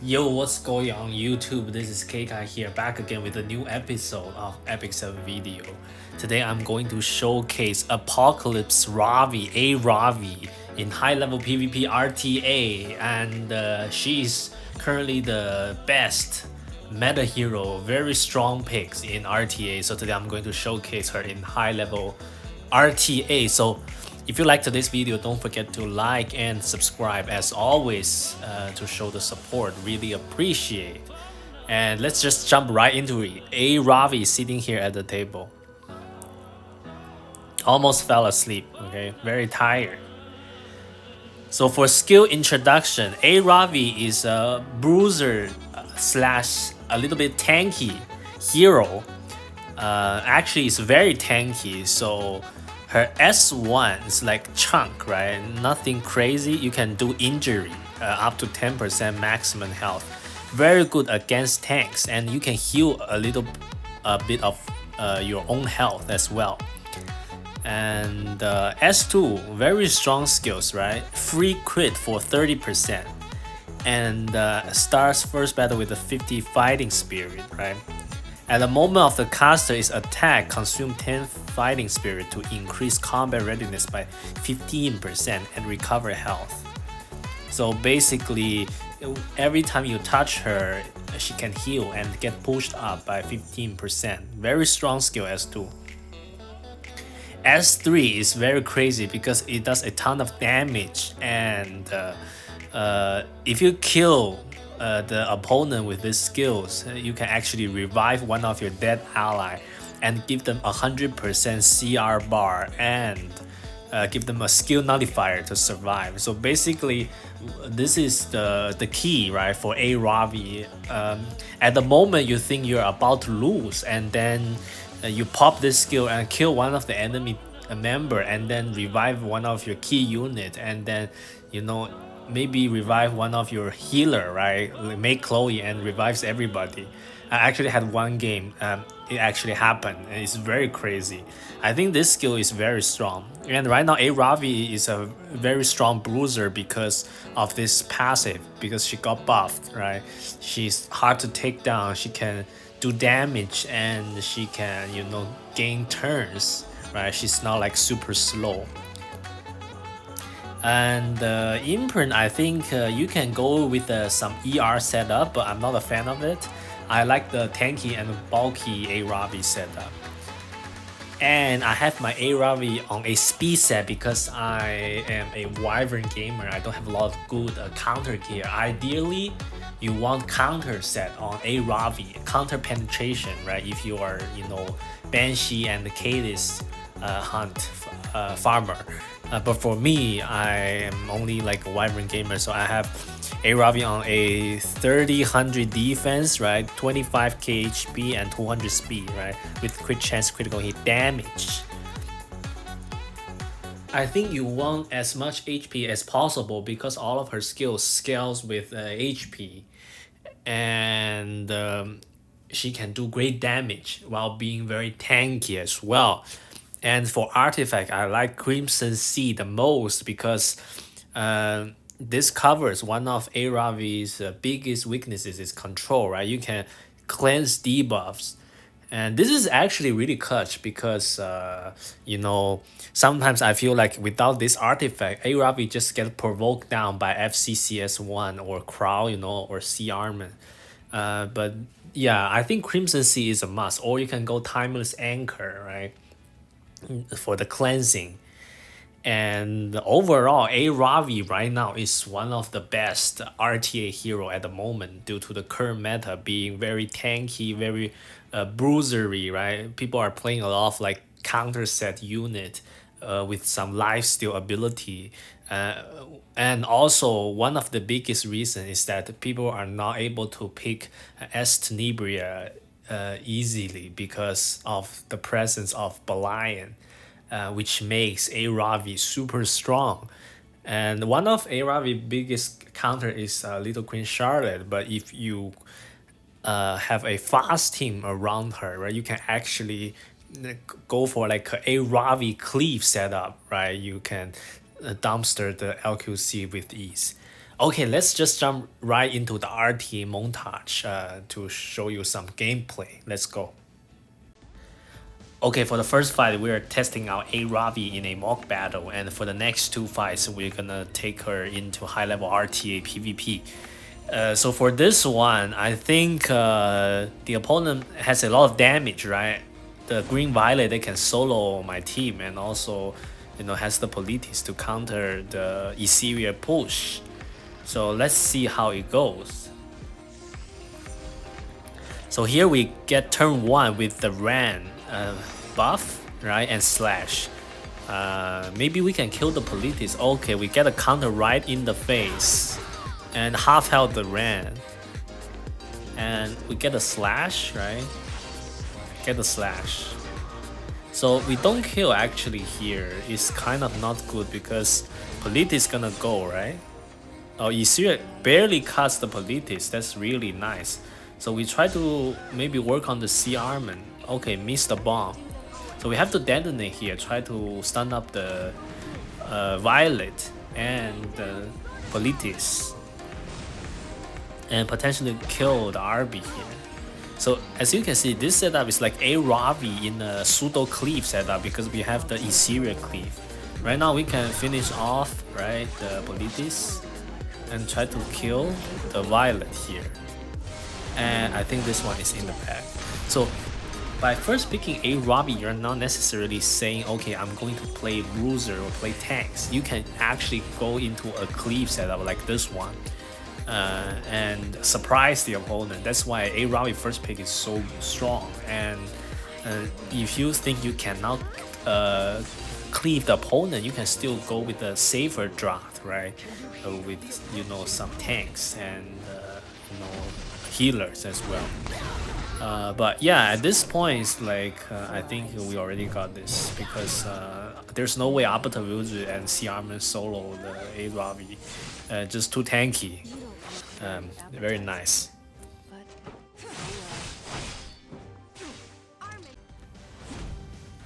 Yo, what's going on YouTube? This is KK here, back again with a new episode of Epic 7 Video. Today I'm going to showcase Apocalypse Ravi, Ravi, in high-level PvP RTA, and she's currently the best meta hero, very strong picks in RTA. So today I'm going to showcase her in high-level RTA. So if you liked today's video, don't forget to like and subscribe as always to show the support. Really appreciate. And let's just jump right into it. Ravi sitting here at the table. Almost fell asleep, okay? Very tired. So for skill introduction, Ravi is a bruiser slash a little bit tanky hero. Actually, it's very tanky, so her S1 is like chunk, right? Nothing crazy. You can do injury up to 10% maximum health. Very good against tanks, and you can heal a bit of your own health as well. And S2, very strong skills, right? Free crit for 30%. And starts first battle with a 50 fighting spirit, right? At the moment of the caster is attack, consume 10 fighting spirit to increase combat readiness by 15% and recover health. So basically, every time you touch her, she can heal and get pushed up by 15%. Very strong skill S2. S3 is very crazy because it does a ton of damage, and if you kill the opponent with these skills, you can actually revive one of your dead ally and give them 100% CR bar and give them a skill nullifier to survive. So basically, this is the key, right, for Ravi. At the moment you think you're about to lose, and then you pop this skill and kill one of the enemy member, and then revive one of your key unit, and then maybe revive one of your healer, right? Make Chloe and revives everybody. I actually had one game, it actually happened, and it's very crazy. I think this skill is very strong, and right now Ravi is a very strong bruiser because of this passive, because she got buffed, right? She's hard to take down, she can do damage, and she can gain turns, right? She's not like super slow. And imprint, I think you can go with some ER setup, but I'm not a fan of it. I like the tanky and bulky Ravi setup. And I have my Ravi on a speed set because I am a Wyvern gamer. I don't have a lot of good counter gear. Ideally, you want counter set on Ravi, counter penetration, right? If you are, Banshee and Kalis hunt farmer. But for me, I am only like a Wyvern gamer, so I have Aravi on a 30-100 defense, right? 25k HP and 200 speed, right? With crit chance critical hit damage. I think you want as much HP as possible because all of her skills scales with HP, and she can do great damage while being very tanky as well. And for artifact, I like Crimson Sea the most because this covers one of Aravi's biggest weaknesses is control, right? You can cleanse debuffs. And this is actually really clutch because, sometimes I feel like without this artifact, Aravi just get provoked down by FCCS1 or Crow, or Sea Armor. But yeah, I think Crimson Sea is a must. Or you can go Timeless Anchor, right? For the cleansing. And overall, Ravi right now is one of the best RTA hero at the moment due to the current meta being very tanky, very bruisery, right? People are playing a lot of like counter set unit with some lifesteal ability. And also, one of the biggest reasons is that people are not able to pick Tenebria easily because of the presence of Balion, which makes Ravi super strong. And one of Ravi's biggest counter is Little Queen Charlotte, but if you have a fast team around her, right, you can actually go for like a Ravi cleave setup, right? You can dumpster the LQC with ease. Okay, let's just jump right into the RTA montage to show you some gameplay. Let's go. Okay, for the first fight, we are testing out Aravi in a mock battle, and for the next two fights, we're gonna take her into high-level RTA PvP. So for this one, I think the opponent has a lot of damage, right? The green violet, they can solo my team, and also, has the politis to counter the Ethereal push. So let's see how it goes. So here we get turn 1 with the Ran buff, right, and slash. Maybe we can kill the politis. Okay, we get a counter right in the face. And half health the Ran. And we get a slash, right? Get the slash. So we don't kill actually here. It's kind of not good because politis gonna go, right? Oh, Isir barely cuts the politis. That's really nice. So we try to maybe work on the C armament. Okay, miss the bomb. So we have to detonate here. Try to stun up the violet and the politis, and potentially kill the RB here. So as you can see, this setup is like Aravi in a pseudo cleave setup because we have the Ethereal cleave. Right now we can finish off, right, the politis and try to kill the violet here. And I think this one is in the pack. So by first picking Aravi, you're not necessarily saying, okay, I'm going to play bruiser or play tanks. You can actually go into a cleave setup like this one. And surprise the opponent. That's why Aravi first pick is so strong. And if you think you cannot cleave the opponent, you can still go with a safer draft, right? With some tanks and healers as well. But yeah, at this point, it's like I think we already got this because there's no way Arbiter Vilju and C Armor solo the Aravi. Just too tanky. Very nice.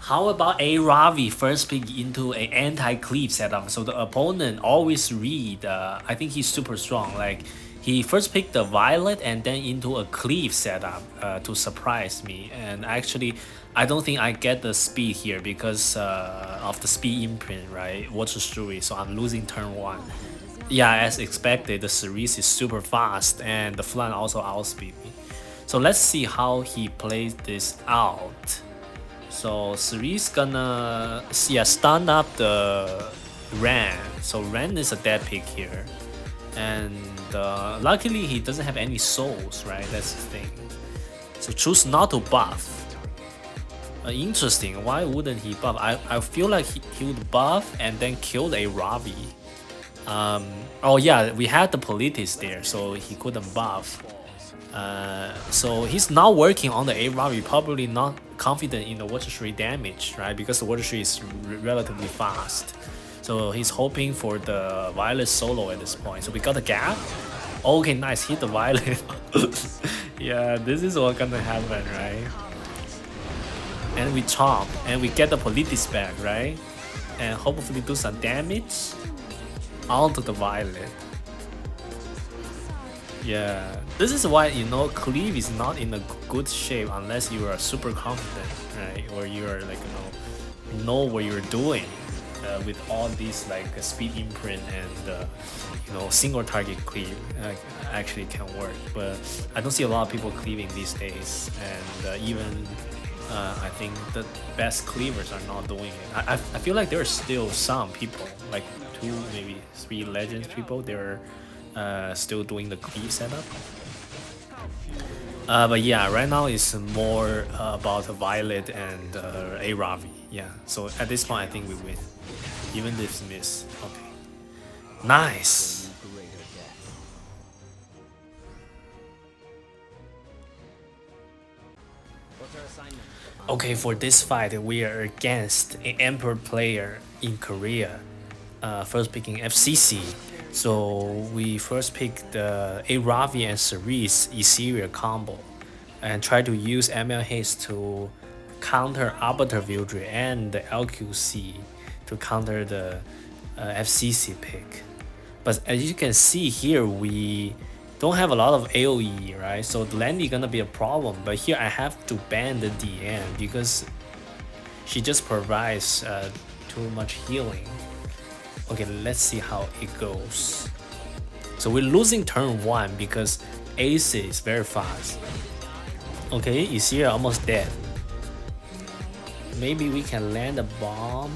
How about Aravi first pick into an anti-cleave setup? So the opponent always read, I think he's super strong. Like he first picked the violet and then into a cleave setup to surprise me. And actually, I don't think I get the speed here because of the speed imprint, right? Water Story, so I'm losing turn 1. Yeah, as expected, the Cerise is super fast and the Flan also outspeed me. So let's see how he plays this out. So Cerise gonna stun up the Ran. So Ran is a dead pick here. And luckily he doesn't have any souls, right? That's the thing. So choose not to buff. Interesting, why wouldn't he buff? I feel like he would buff and then kill the Aravi. Oh yeah, we had the politis there, so he couldn't buff. So he's not working on the Aravi, probably not confident in the Water Tree damage, right? Because the Water Tree is relatively fast. So he's hoping for the Violet solo at this point. So we got a gap. Okay, nice, hit the Violet. Yeah, this is what gonna happen, right? And we chomp, and we get the politis back, right? And hopefully do some damage onto the violet. Yeah, this is why cleave is not in a good shape unless you are super confident, right? Or you are like know what you're doing with all these like speed imprint and single target cleave actually can work. But I don't see a lot of people cleaving these days, and even I think the best cleavers are not doing it. I feel like there are still some people, like 2, maybe 3 legends people, they're still doing the cleave setup. But yeah, right now it's more about Violet and Aravi. Yeah, so at this point I think we win. Even if it's miss. Okay. Nice! Okay, for this fight, we are against an Emperor player in Korea. First picking FCC. So we first pick the Aravi and Cerise Ethereal combo and try to use ML Haste to counter Arbiter Vildry and the LQC to counter the FCC pick. But as you can see here, we don't have a lot of AoE, right? So the Landy gonna be a problem. But here I have to ban the DN because she just provides too much healing. Okay, let's see how it goes. So we're losing turn 1 because Ace is very fast. Okay, Isira almost dead. Maybe we can land a bomb,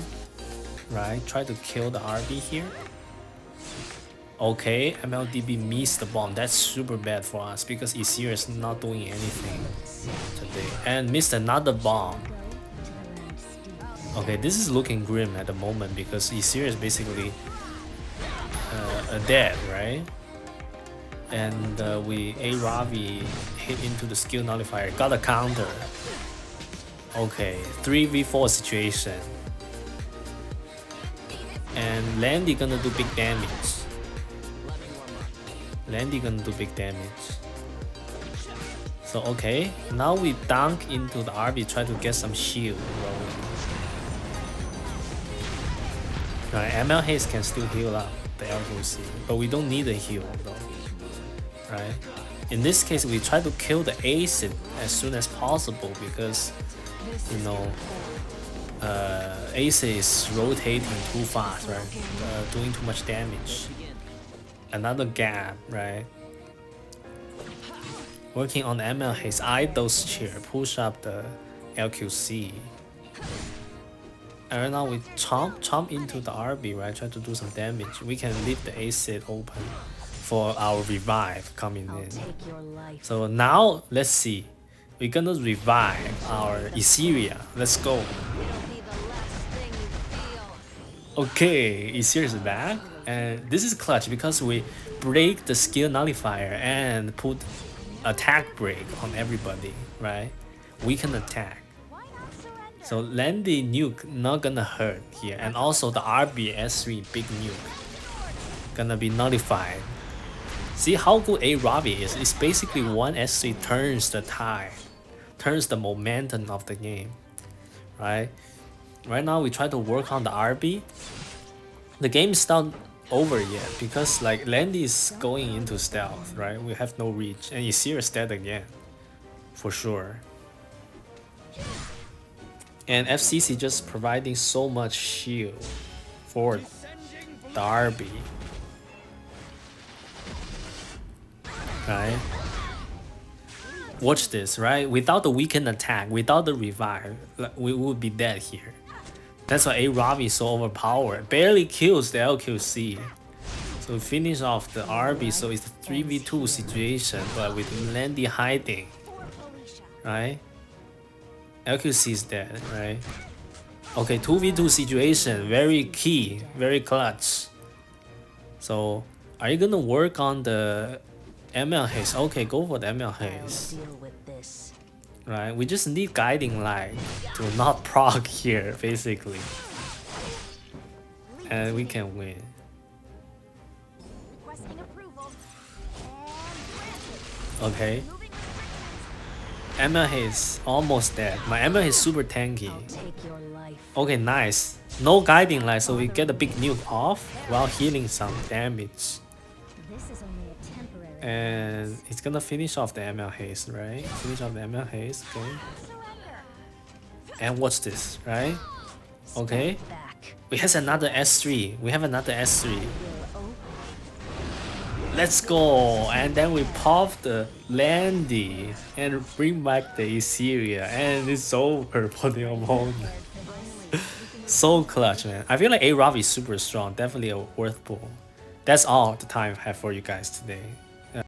right? Try to kill the RB here. Okay, MLDB missed the bomb. That's super bad for us because Isira is not doing anything today. And missed another bomb. Okay, this is looking grim at the moment because Isira is basically dead, right? And we Aravi hit into the skill nullifier, got a counter. Okay, 3v4 situation. And Landy gonna do big damage. Landy gonna do big damage. So okay, now we dunk into the RB, try to get some shield rolling. Right, ML Haze can still heal up the LQC, but we don't need a heal though. Right? In this case, we try to kill the acid as soon as possible because, you know, acid is rotating too fast, right? Doing too much damage. Another gap, right? Working on ML Haze, Idol's chair, push up the LQC. And right now we chomp into the RB, right? Try to do some damage. We can leave the acid open for our revive coming in. So now let's see. We're gonna revive our Isira. Let's go. Okay, Isira is back. And this is clutch because we break the skill nullifier and put attack break on everybody, right? We can attack. So Landy nuke not gonna hurt here, and also the RB S3 big nuke gonna be nullified. See how good Aravi is? It's basically one S3 turns the tide, turns the momentum of the game, right? Right now we try to work on the RB. The game is not over yet because like Landy is going into stealth, right? We have no reach, and Isira is dead again, for sure. And FCC just providing so much shield for the RB. Right? Watch this, right? Without the weakened attack, without the revive, we would be dead here. That's why Aravi is so overpowered. Barely kills the LQC. So we finish off the RB, so it's a 3v2 situation, but with Landy hiding. Right? LQC is dead, right? Okay, 2v2 situation, very key, very clutch. So, are you gonna work on the ML Haze? Okay, go for the ML Haze. Right, we just need guiding light to not proc here, basically. And we can win. Okay. ML Haze almost dead. My ML is super tanky. Okay, nice. No guiding light, so we get a big nuke off while healing some damage. And it's gonna finish off the ML Haze, right? Finish off the ML Haze, okay. And watch this, right? Okay. We have another S3. We have another S3. Let's go, and then we pop the Landy and bring back the Isira, and it's over for the opponent. So clutch, man. I feel like Aravi is super strong, definitely a worth pull. That's all the time I have for you guys today.